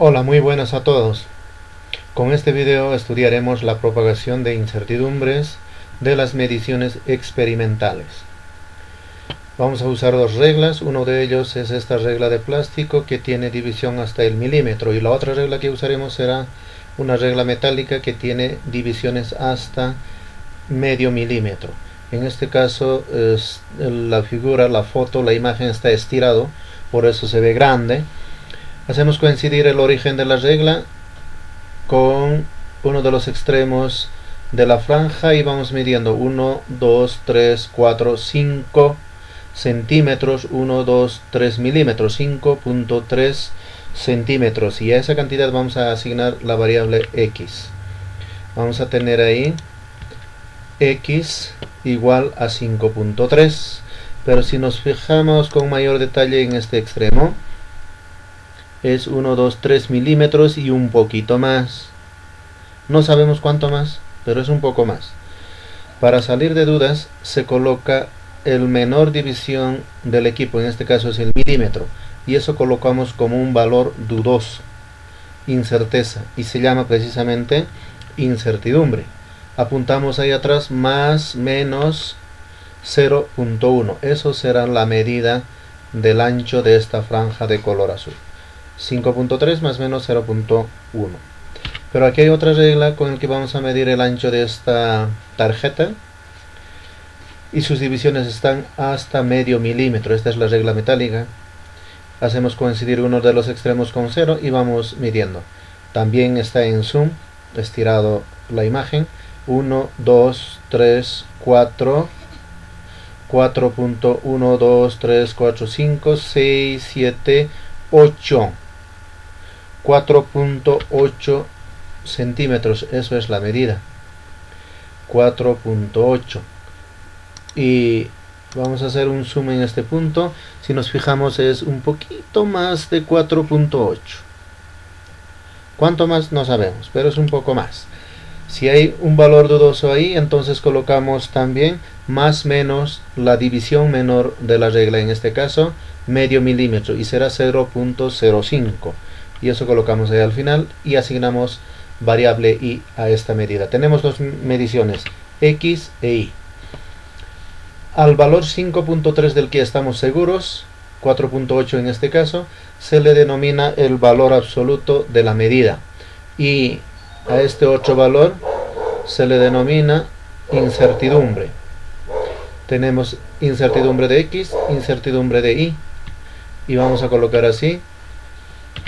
Hola, muy buenas a todos. Con este video estudiaremos la propagación de incertidumbres de las mediciones experimentales. Vamos a usar dos reglas. Uno de ellos es esta regla de plástico que tiene división hasta el milímetro, y la otra regla que usaremos será una regla metálica que tiene divisiones hasta medio milímetro. En este caso la figura, la foto, la imagen está estirado, por eso se ve grande. Hacemos coincidir el origen de la regla con uno de los extremos de la franja y vamos midiendo 1, 2, 3, 4, 5 centímetros, 1, 2, 3 milímetros, 5.3 centímetros, y a esa cantidad vamos a asignar la variable x. Vamos a tener ahí x igual a 5.3, pero si nos fijamos con mayor detalle en este extremo, es 1, 2, 3 milímetros y un poquito más. No sabemos cuánto más, pero es un poco más. Para salir de dudas, se coloca el menor división del equipo, en este caso es el milímetro, y eso colocamos como un valor dudoso, incerteza, y se llama precisamente incertidumbre. Apuntamos ahí atrás más menos 0.1, eso será la medida del ancho de esta franja de color azul. 5.3 más menos 0.1. Pero aquí hay otra regla con la que vamos a medir el ancho de esta tarjeta y sus divisiones están hasta medio milímetro. Esta es la regla metálica. Hacemos coincidir uno de los extremos con 0 y vamos midiendo. También está en zoom, estirado la imagen. 1, 2, 3, 4, 4.1, 2, 3, 4, 5, 6, 7, 8. 4.8 centímetros, eso es la medida, 4.8. y vamos a hacer un zoom en este punto. Si nos fijamos es un poquito más de 4.8. ¿Cuánto más? No sabemos, pero es un poco más. Si hay un valor dudoso ahí, entonces colocamos también más menos la división menor de la regla, en este caso medio milímetro, y será 0.05. y eso colocamos ahí al final y asignamos variable y a esta medida. Tenemos dos mediciones, x e y. Al valor 5.3 del que estamos seguros, 4.8 en este caso, se le denomina el valor absoluto de la medida, y a este otro valor se le denomina incertidumbre. Tenemos incertidumbre de x, incertidumbre de y, y vamos a colocar así.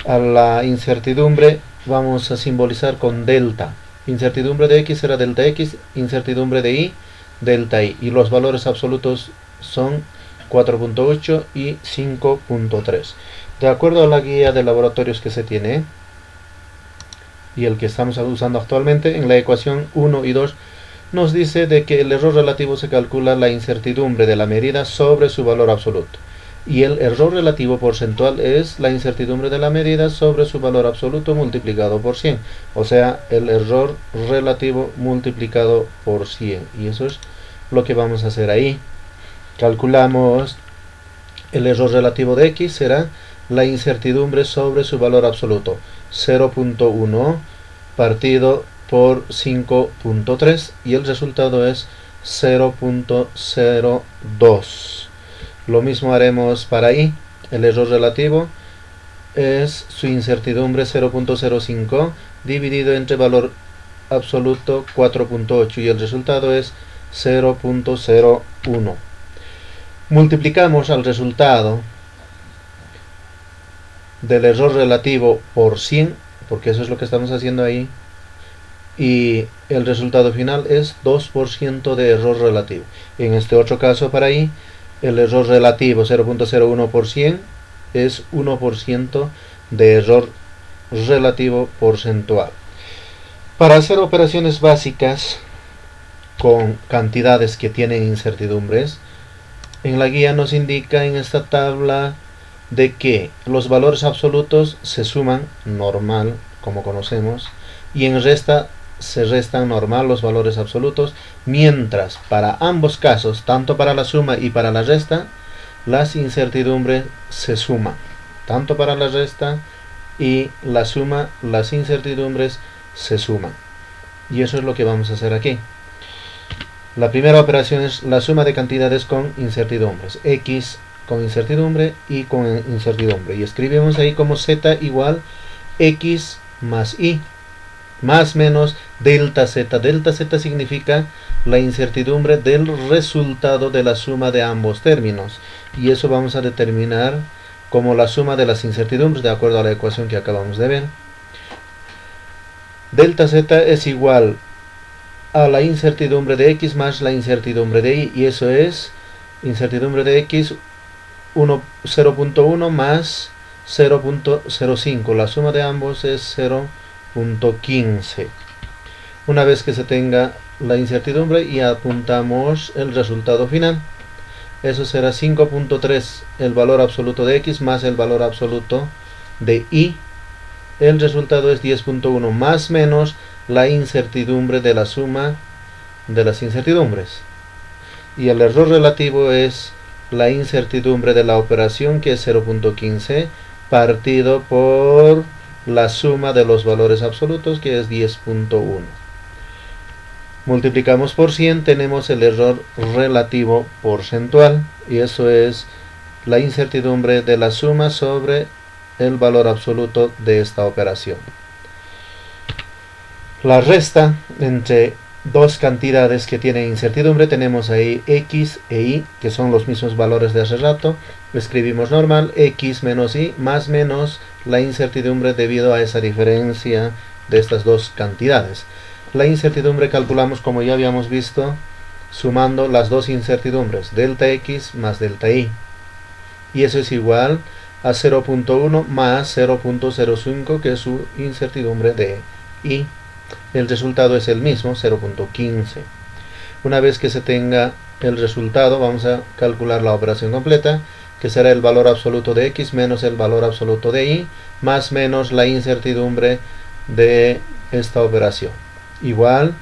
A la incertidumbre vamos a simbolizar con delta. Incertidumbre de x será delta x, incertidumbre de y, delta y. Y los valores absolutos son 4.8 y 5.3. De acuerdo a la guía de laboratorios que se tiene y el que estamos usando actualmente, en la ecuación 1 y 2 nos dice de que el error relativo se calcula la incertidumbre de la medida sobre su valor absoluto, y el error relativo porcentual es la incertidumbre de la medida sobre su valor absoluto multiplicado por 100, o sea, el error relativo multiplicado por 100, y eso es lo que vamos a hacer ahí. Calculamos el error relativo de x, será la incertidumbre sobre su valor absoluto, 0.1 partido por 5.3, y el resultado es 0.02. Lo mismo haremos para y. El error relativo es su incertidumbre 0.05 dividido entre valor absoluto 4.8, y el resultado es 0.01. Multiplicamos al resultado del error relativo por 100, porque eso es lo que estamos haciendo ahí, y el resultado final es 2% de error relativo. En este otro caso para y, el error relativo 0.01 por 100 es 1% de error relativo porcentual. Para hacer operaciones básicas con cantidades que tienen incertidumbres, en la guía nos indica en esta tabla de que los valores absolutos se suman normal, como conocemos, y en resta se restan normal los valores absolutos, mientras para ambos casos, tanto para la suma y para la resta, las incertidumbres se suman, tanto para la resta y la suma, las incertidumbres se suman. Y eso es lo que vamos a hacer aquí. La primera operación es la suma de cantidades con incertidumbres. X con incertidumbre y con incertidumbre. Y escribimos ahí como z igual x más y más menos delta z. Delta z significa la incertidumbre del resultado de la suma de ambos términos. Y eso vamos a determinar como la suma de las incertidumbres de acuerdo a la ecuación que acabamos de ver. Delta z es igual a la incertidumbre de x más la incertidumbre de y. Y eso es incertidumbre de x 0.1 más 0.05. La suma de ambos es 0.15. Una vez que se tenga la incertidumbre y apuntamos el resultado final, eso será 5.3 el valor absoluto de x más el valor absoluto de y. El resultado es 10.1 más menos la incertidumbre de la suma de las incertidumbres. Y el error relativo es la incertidumbre de la operación, que es 0.15 partido por la suma de los valores absolutos, que es 10.1. Multiplicamos por 100, tenemos el error relativo porcentual, y eso es la incertidumbre de la suma sobre el valor absoluto de esta operación. La resta entre dos cantidades que tienen incertidumbre, tenemos ahí x e y, que son los mismos valores de hace rato. Escribimos normal, x menos y más menos la incertidumbre debido a esa diferencia de estas dos cantidades. La incertidumbre calculamos, como ya habíamos visto, sumando las dos incertidumbres, delta x más delta y. Y eso es igual a 0.1 más 0.05, que es su incertidumbre de y. El resultado es el mismo, 0.15. Una vez que se tenga el resultado, vamos a calcular la operación completa, que será el valor absoluto de x menos el valor absoluto de y, más menos la incertidumbre de esta operación. Igual,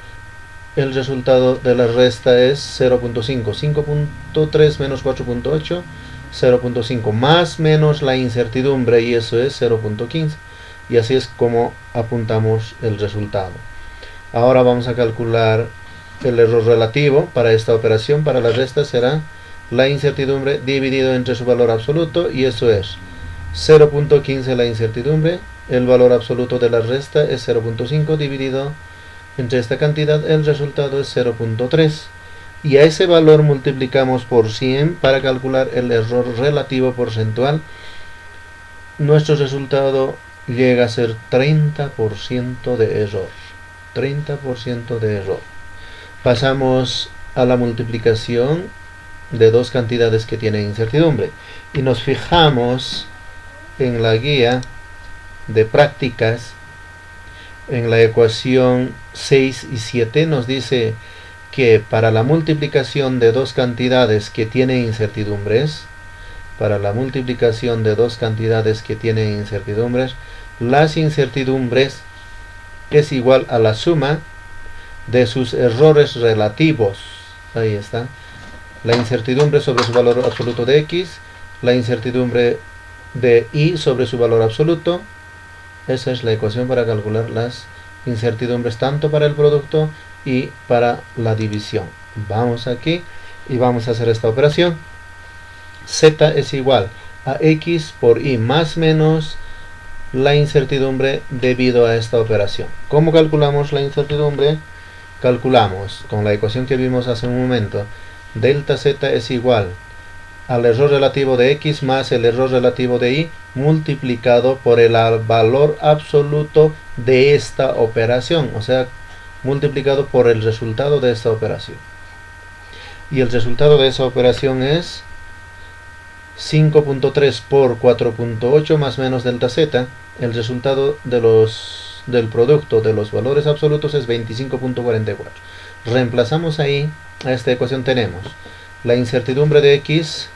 el resultado de la resta es 0.5. 5.3 menos 4.8, 0.5 más menos la incertidumbre, y eso es 0.15. Y así es como apuntamos el resultado. Ahora vamos a calcular el error relativo para esta operación. Para la resta será la incertidumbre dividido entre su valor absoluto, y eso es 0.15 la incertidumbre. El valor absoluto de la resta es 0.5 dividido entre esta cantidad. El resultado es 0.3. Y a ese valor multiplicamos por 100 para calcular el error relativo porcentual. Nuestro resultado llega a ser 30% de error. 30% de error. Pasamos a la multiplicación de dos cantidades que tienen incertidumbre. Y nos fijamos en la guía de prácticas. En la ecuación 6 y 7 nos dice que para la multiplicación de dos cantidades que tienen incertidumbres, las incertidumbres es igual a la suma de sus errores relativos. Ahí está. La incertidumbre sobre su valor absoluto de x, la incertidumbre de y sobre su valor absoluto. Esa es la ecuación para calcular las incertidumbres tanto para el producto y para la división. Vamos aquí y vamos a hacer esta operación. Z es igual a x por y más menos la incertidumbre debido a esta operación. ¿Cómo calculamos la incertidumbre? Calculamos con la ecuación que vimos hace un momento. Delta z es igual al error relativo de x más el error relativo de y multiplicado por el valor absoluto de esta operación, o sea, multiplicado por el resultado de esta operación. Y el resultado de esa operación es 5.3 por 4.8 más menos delta z. El resultado del producto de los valores absolutos es 25.44. Reemplazamos ahí a esta ecuación. Tenemos la incertidumbre de x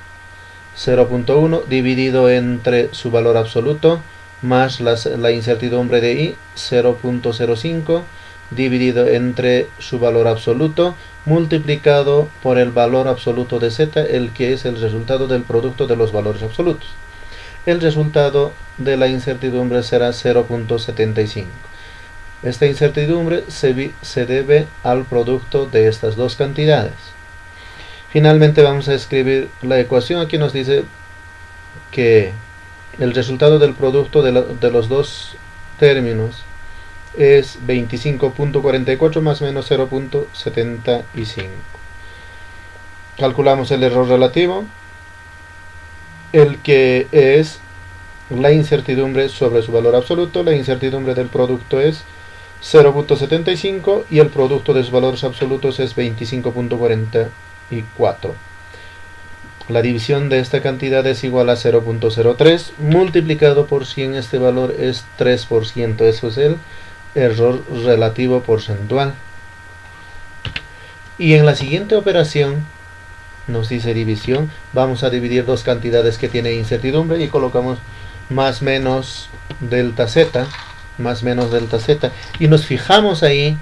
0.1 dividido entre su valor absoluto más la incertidumbre de y 0.05 dividido entre su valor absoluto multiplicado por el valor absoluto de z, el que es el resultado del producto de los valores absolutos. el resultado de la incertidumbre será 0.75. Esta incertidumbre se debe al producto de estas dos cantidades. Finalmente vamos a escribir la ecuación. Aquí nos dice que el resultado del producto de los dos términos es 25.44 más o menos 0.75. Calculamos el error relativo, el que es la incertidumbre sobre su valor absoluto. La incertidumbre del producto es 0.75 y el producto de sus valores absolutos es 25.44. La división de esta cantidad es igual a 0.03 multiplicado por 100. Este valor es 3%. Eso es el error relativo porcentual. Y en la siguiente operación nos dice división. Vamos a dividir dos cantidades que tienen incertidumbre y colocamos más menos delta z, más menos delta z, y nos fijamos ahí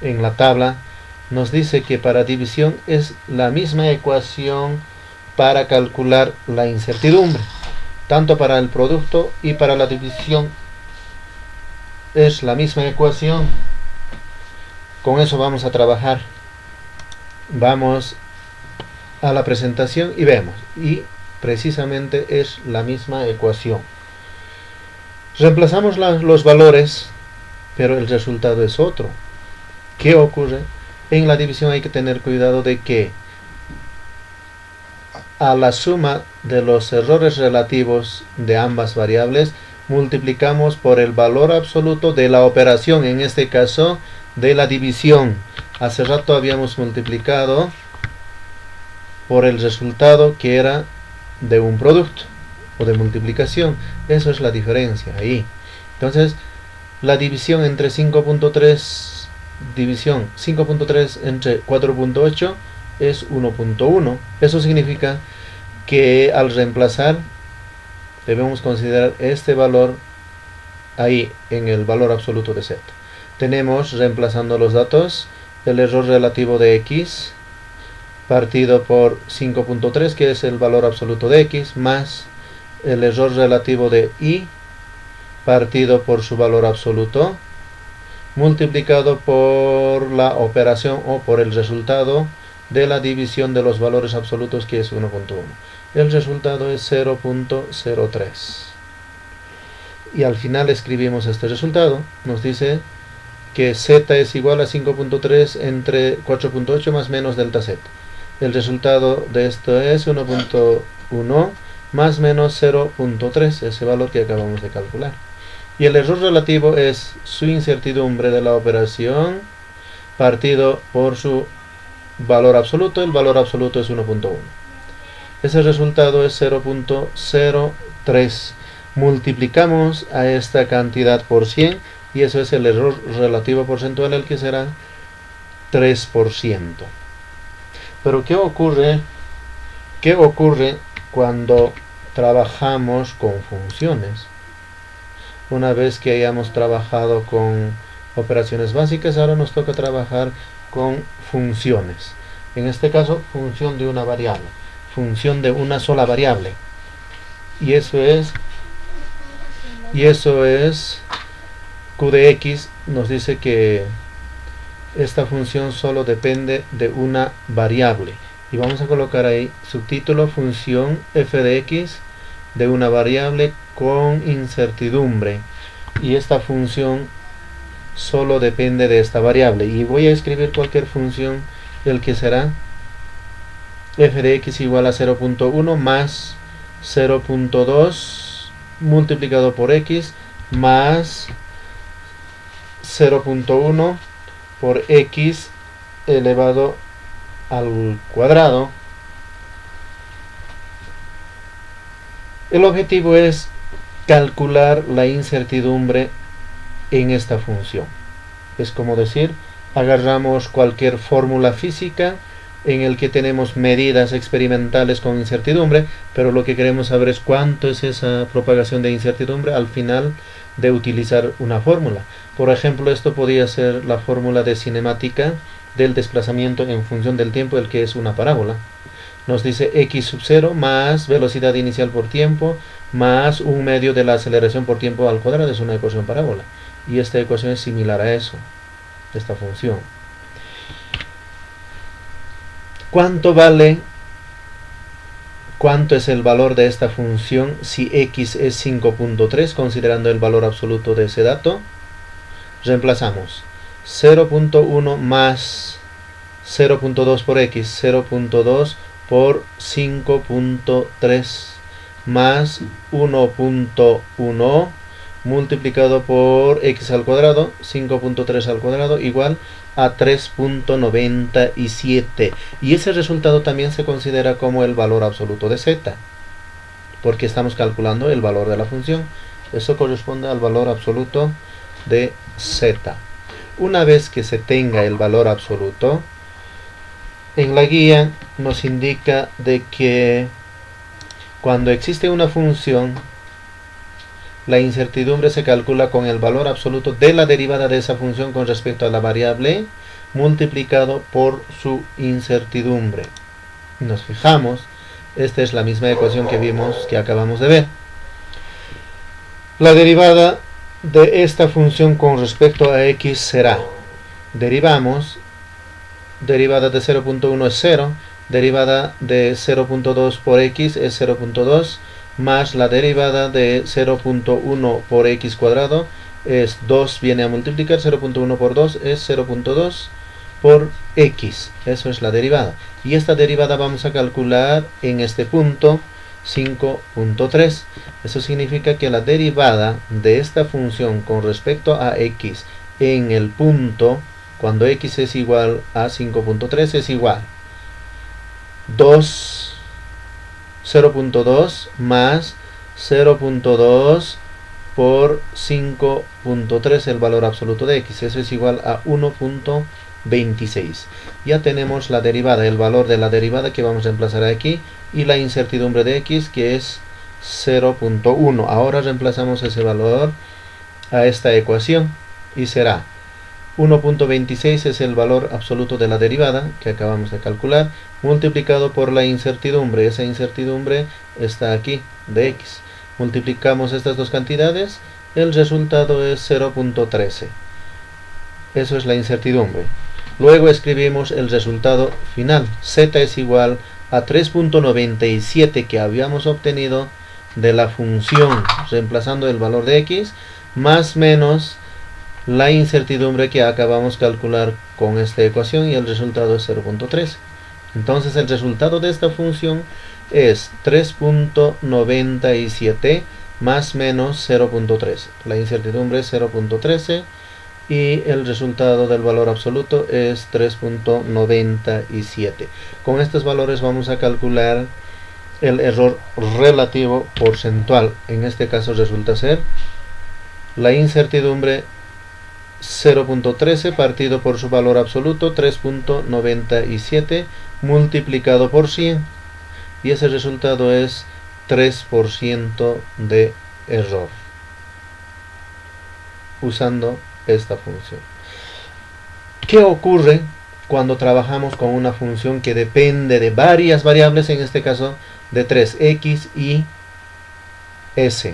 en la tabla. Nos dice que para división es la misma ecuación para calcular la incertidumbre, tanto para el producto y para la división es la misma ecuación. Con eso vamos a trabajar. Vamos a la presentación y vemos, y precisamente es la misma ecuación. Reemplazamos los valores, pero el resultado es otro. ¿Qué ocurre? En la división hay que tener cuidado de que a la suma de los errores relativos de ambas variables multiplicamos por el valor absoluto de la operación, en este caso de la división. Hace rato habíamos multiplicado por el resultado que era de un producto o de multiplicación. Eso es la diferencia ahí. Entonces la división entre 5.3 entre 4.8 es 1.1. Eso significa que al reemplazar debemos considerar este valor ahí en el valor absoluto de z. Tenemos, reemplazando los datos, el error relativo de x partido por 5.3, que es el valor absoluto de x, más el error relativo de y partido por su valor absoluto, multiplicado por la operación o por el resultado de la división de los valores absolutos, que es 1.1. El resultado es 0.03. Y al final escribimos este resultado. Nos dice que z es igual a 5.3 entre 4.8 más menos delta z. El resultado de esto es 1.1 más menos 0.3, ese valor que acabamos de calcular. Y el error relativo es su incertidumbre de la operación partido por su valor absoluto. El valor absoluto es 1.1. Ese resultado es 0.03. Multiplicamos a esta cantidad por 100 y eso es el error relativo porcentual, el que será 3%. Pero ¿qué ocurre cuando trabajamos con funciones? Una vez que hayamos trabajado con operaciones básicas, ahora nos toca trabajar con funciones. En este caso, función de una variable, función de una sola variable. Y eso es q de x. Nos dice que esta función solo depende de una variable. Y vamos a colocar ahí subtítulo: función f de x de una variable con incertidumbre. Y esta función solo depende de esta variable. Y voy a escribir cualquier función, el que será f de x igual a 0.1 más 0.2 multiplicado por x más 0.1 por x elevado al cuadrado. El objetivo es calcular la incertidumbre en esta función. Es como decir, agarramos cualquier fórmula física en el que tenemos medidas experimentales con incertidumbre, pero lo que queremos saber es cuánto es esa propagación de incertidumbre al final de utilizar una fórmula. Por ejemplo, esto podría ser la fórmula de cinemática del desplazamiento en función del tiempo, el que es una parábola. Nos dice x sub 0 más velocidad inicial por tiempo más un medio de la aceleración por tiempo al cuadrado, es una ecuación parábola. Y esta ecuación es similar a eso, esta función. ¿Cuánto es el valor de esta función si x es 5.3, considerando el valor absoluto de ese dato? Reemplazamos 0.1 más 0.2 por x, 0.2 por 5.3 más 1.1 multiplicado por x al cuadrado, 5.3 al cuadrado, igual a 3.97. Y ese resultado también se considera como el valor absoluto de z, porque estamos calculando el valor de la función. Eso corresponde al valor absoluto de z. Una vez que se tenga el valor absoluto, en la guía nos indica de que cuando existe una función, la incertidumbre se calcula con el valor absoluto de la derivada de esa función con respecto a la variable multiplicado por su incertidumbre. Nos fijamos, esta es la misma ecuación que vimos, que acabamos de ver. La derivada de esta función con respecto a x será, derivamos, derivada de 0.1 es 0, derivada de 0.2 por x es 0.2, más la derivada de 0.1 por x cuadrado es 2, viene a multiplicar, 0.1 por 2 es 0.2 por x, eso es la derivada. Y esta derivada vamos a calcular en este punto 5.3. Eso significa que la derivada de esta función con respecto a x en el punto, cuando x es igual a 5.3, es igual 0.2 más 0.2 por 5.3, el valor absoluto de x. Eso es igual a 1.26. Ya tenemos la derivada, el valor de la derivada que vamos a reemplazar aquí, y la incertidumbre de x, que es 0.1. Ahora reemplazamos ese valor a esta ecuación y será 1.26 es el valor absoluto de la derivada que acabamos de calcular, multiplicado por la incertidumbre. Esa incertidumbre está aquí, de x. Multiplicamos estas dos cantidades, el resultado es 0.13. Eso es la incertidumbre. Luego escribimos el resultado final. Z es igual a 3.97 que habíamos obtenido de la función, reemplazando el valor de x, más menos la incertidumbre que acabamos de calcular con esta ecuación, y el resultado es 0.13. Entonces el resultado de esta función es 3.97 más menos 0.13. La incertidumbre es 0.13 y el resultado del valor absoluto es 3.97. Con estos valores vamos a calcular el error relativo porcentual. En este caso resulta ser la incertidumbre 0.13 partido por su valor absoluto, 3.97 multiplicado por 100, y ese resultado es 3% de error usando esta función. ¿Qué ocurre cuando trabajamos con una función que depende de varias variables, en este caso de 3, x y s?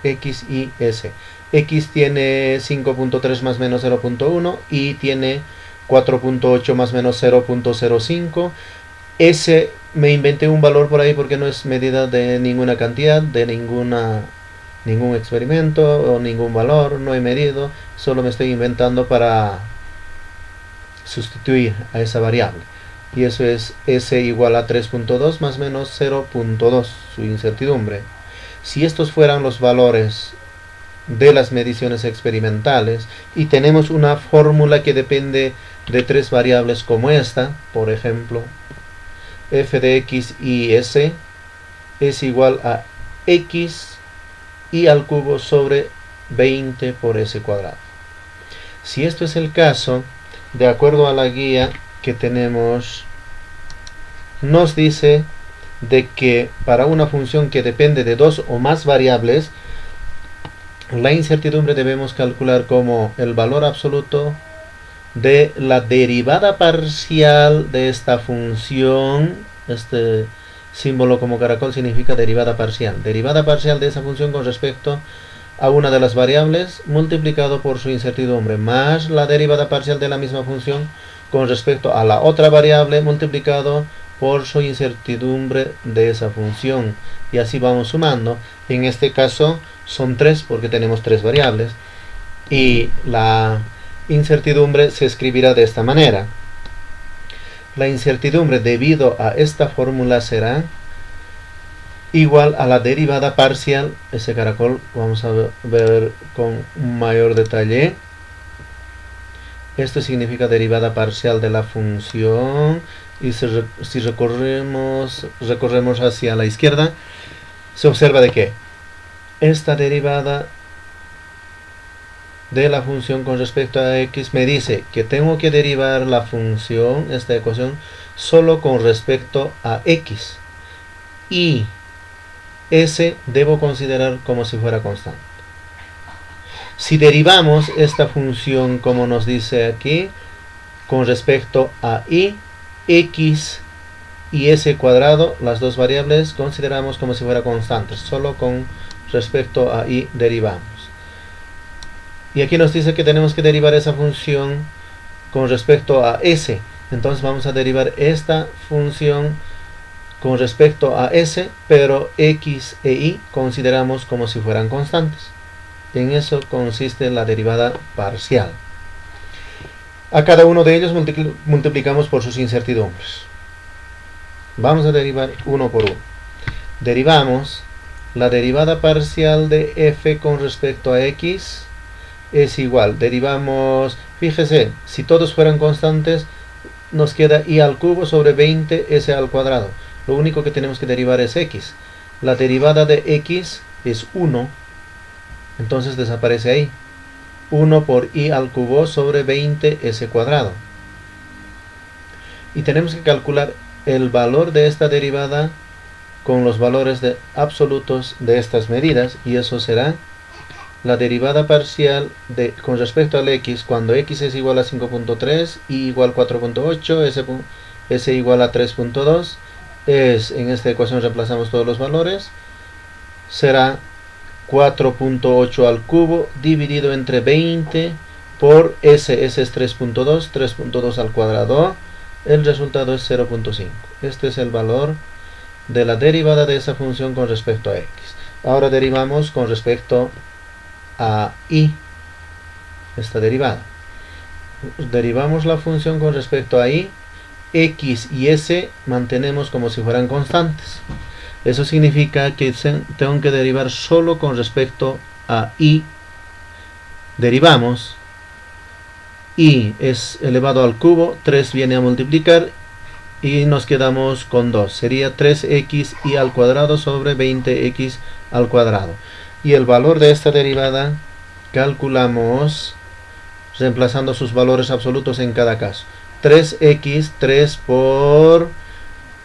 X y s. X tiene 5.3 más menos 0.1, y tiene 4.8 más menos 0.05. S me inventé un valor por ahí porque no es medida de ninguna cantidad, de ningún experimento o ningún valor, no he medido, solo me estoy inventando para sustituir a esa variable. Y eso es S igual a 3.2 más menos 0.2, su incertidumbre. Si estos fueran los valores de las mediciones experimentales y tenemos una fórmula que depende de tres variables como esta, por ejemplo, f de x y s es igual a x y al cubo sobre 20 por s cuadrado. Si esto es el caso, de acuerdo a la guía que tenemos, nos dice de que para una función que depende de dos o más variables, La incertidumbre debemos calcular como el valor absoluto de la derivada parcial de esta función. Este símbolo como caracol significa derivada parcial. Derivada parcial de esa función con respecto a una de las variables multiplicado por su incertidumbre, más la derivada parcial de la misma función con respecto a la otra variable multiplicado por su incertidumbre de esa función. Y así vamos sumando. En este caso son 3 porque tenemos 3 variables. Y la incertidumbre se escribirá de esta manera. La incertidumbre debido a esta fórmula será igual a la derivada parcial. Ese caracol vamos a ver con mayor detalle. Esto significa derivada parcial de la función. Y si recorremos hacia la izquierda, se observa de que esta derivada de la función con respecto a x me dice que tengo que derivar la función, esta ecuación, solo con respecto a x. Y s debo considerar como si fuera constante. Si derivamos esta función como nos dice aquí, con respecto a y, x y s cuadrado, las dos variables consideramos como si fuera constantes, solo con respecto a y derivamos. Y aquí nos dice que tenemos que derivar esa función con respecto a s. Entonces vamos a derivar esta función con respecto a s, pero x e y consideramos como si fueran constantes. En eso consiste la derivada parcial. A cada uno de ellos multiplicamos por sus incertidumbres. Vamos a derivar uno por uno. Derivamos la derivada parcial de f con respecto a x es igual. Derivamos, fíjese, si todos fueran constantes, nos queda y al cubo sobre 20 s al cuadrado. Lo único que tenemos que derivar es x. La derivada de x es 1. Entonces desaparece ahí. 1 por y al cubo sobre 20 s cuadrado. Y tenemos que calcular el valor de esta derivada con los valores absolutos de estas medidas. Y eso será la derivada parcial con respecto al x, cuando x es igual a 5.3, y igual a 4.8, s igual a 3.2, en esta ecuación reemplazamos todos los valores, será 4.8 al cubo dividido entre 20 por s es 3.2, 3.2 al cuadrado, el resultado es 0.5. Este es el valor de la derivada de esa función con respecto a x. Ahora derivamos con respecto a y, esta derivada. Derivamos la función con respecto a y, x y s mantenemos como si fueran constantes. Eso significa que tengo que derivar solo con respecto a y. Derivamos, y es elevado al cubo, 3 viene a multiplicar y nos quedamos con 2. Sería 3x y al cuadrado sobre 20x al cuadrado. Y el valor de esta derivada calculamos reemplazando sus valores absolutos en cada caso. 3x, 3 por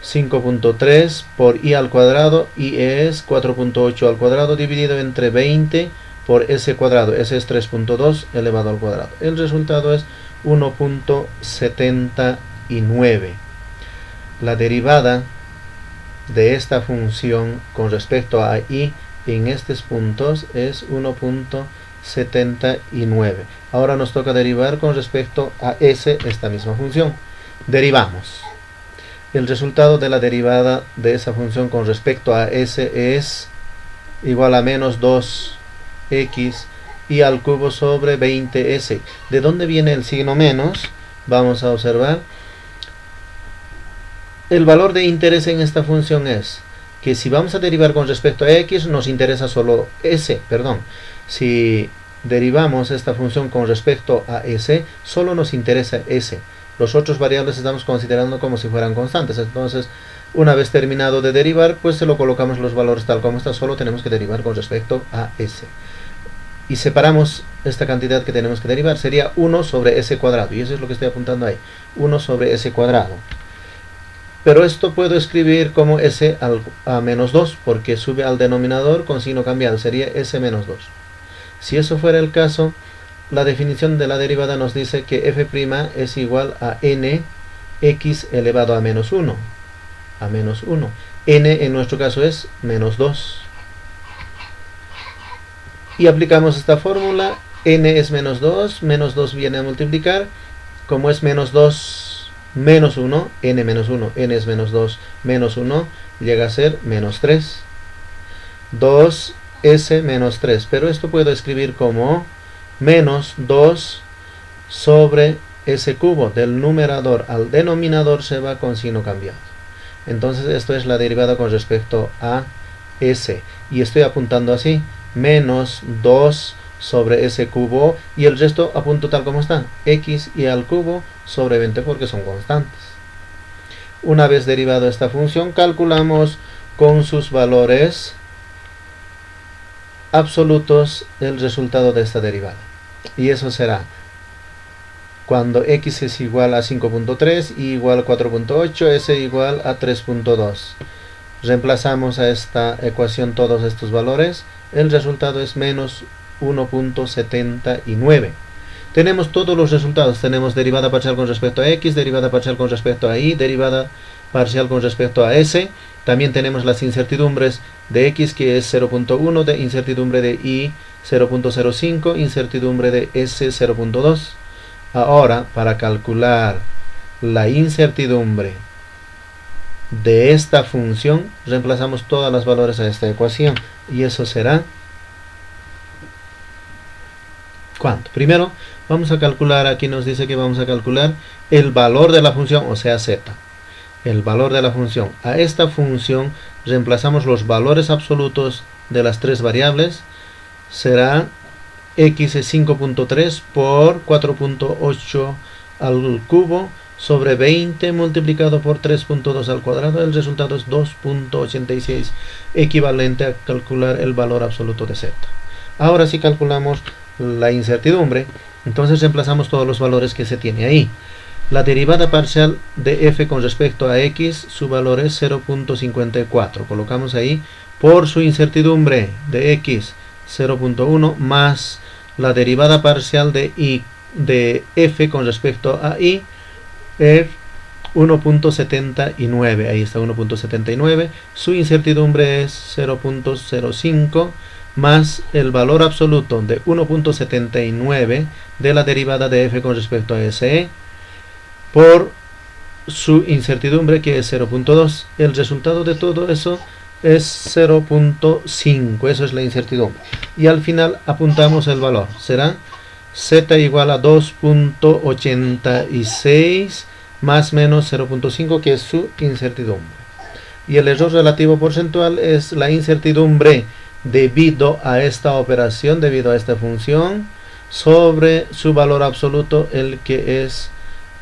5.3 por y al cuadrado, y es 4.8 al cuadrado dividido entre 20 por s cuadrado. S es 3.2 elevado al cuadrado. El resultado es 1.79. La derivada de esta función con respecto a y en estos puntos es 1.79. Ahora nos toca derivar con respecto a s esta misma función. Derivamos. El resultado de la derivada de esa función con respecto a s es igual a menos 2x y al cubo sobre 20s. ¿De dónde viene el signo menos? Vamos a observar. El valor de interés en esta función es que si vamos a derivar con respecto a x, nos interesa solo s, Si derivamos esta función con respecto a s, solo nos interesa s. Los otros variables estamos considerando como si fueran constantes. Entonces, una vez terminado de derivar, pues se lo colocamos los valores tal como está. Solo tenemos que derivar con respecto a s. Y separamos esta cantidad que tenemos que derivar. Sería 1 sobre s cuadrado. Y eso es lo que estoy apuntando ahí. 1 sobre s cuadrado. Pero esto puedo escribir como s a menos 2, porque sube al denominador con signo cambiado. Sería s menos 2. Si eso fuera el caso, la definición de la derivada nos dice que f' es igual a n x elevado a menos 1. N en nuestro caso es menos 2. Y aplicamos esta fórmula. N es menos 2 viene a multiplicar. Como es menos 2 menos 1, n menos 1, n es menos 2 menos 1, llega a ser menos 3. 2s menos 3. Pero esto puedo escribir como menos 2 sobre s cubo. Del numerador al denominador se va con signo cambiado. Entonces esto es la derivada con respecto a s. Y estoy apuntando así. Menos 2 sobre s cubo. Y el resto apunto tal como está. X y al cubo sobre 20 porque son constantes. Una vez derivado esta función, calculamos con sus valores absolutos el resultado de esta derivada. Y eso será cuando x es igual a 5.3, y igual a 4.8, s igual a 3.2. Reemplazamos a esta ecuación todos estos valores. El resultado es menos 1.79. Tenemos todos los resultados. Tenemos derivada parcial con respecto a x, derivada parcial con respecto a y, derivada parcial con respecto a s. También tenemos las incertidumbres de x, que es 0.1, de incertidumbre de y 0.05, incertidumbre de s 0.2. Ahora, para calcular la incertidumbre de esta función, reemplazamos todos los valores a esta ecuación. Y eso será... ¿cuánto? Primero, vamos a calcular, aquí nos dice que vamos a calcular el valor de la función, o sea, z. El valor de la función. A esta función reemplazamos los valores absolutos de las tres variables. Será x es 5.3 por 4.8 al cubo sobre 20 multiplicado por 3.2 al cuadrado. El resultado es 2.86, equivalente a calcular el valor absoluto de z. Ahora sí calculamos la incertidumbre. Entonces reemplazamos todos los valores que se tiene ahí. La derivada parcial de f con respecto a x, su valor es 0.54. Colocamos ahí por su incertidumbre de x 0.1 más la derivada parcial de f con respecto a y es 1.79. Ahí está 1.79. Su incertidumbre es 0.05 más el valor absoluto de 1.79 de la derivada de f con respecto a s por su incertidumbre, que es 0.2. El resultado de todo eso es 0.5. Eso es la incertidumbre. Y al final apuntamos el valor. Será z igual a 2.86 más menos 0.5, que es su incertidumbre. Y el error relativo porcentual es la incertidumbre debido a esta operación, debido a esta función, sobre su valor absoluto, el que es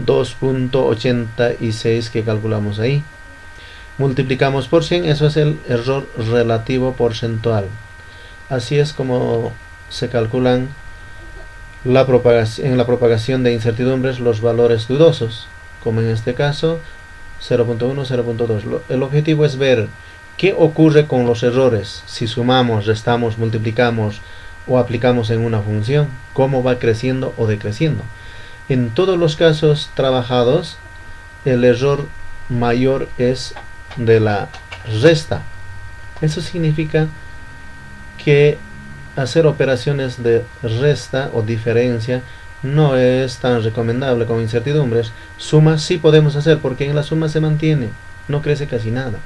2.86 que calculamos ahí. Multiplicamos por 100, eso es el error relativo porcentual. Así es como se calculan en la propagación de incertidumbres los valores dudosos, como en este caso 0.1, 0.2. El objetivo es ver qué ocurre con los errores si sumamos, restamos, multiplicamos o aplicamos en una función, cómo va creciendo o decreciendo. En todos los casos trabajados, el error mayor es de la resta. Eso significa que hacer operaciones de resta o diferencia no es tan recomendable con incertidumbres. Sumas sí podemos hacer, porque en la suma se mantiene, no crece casi nada.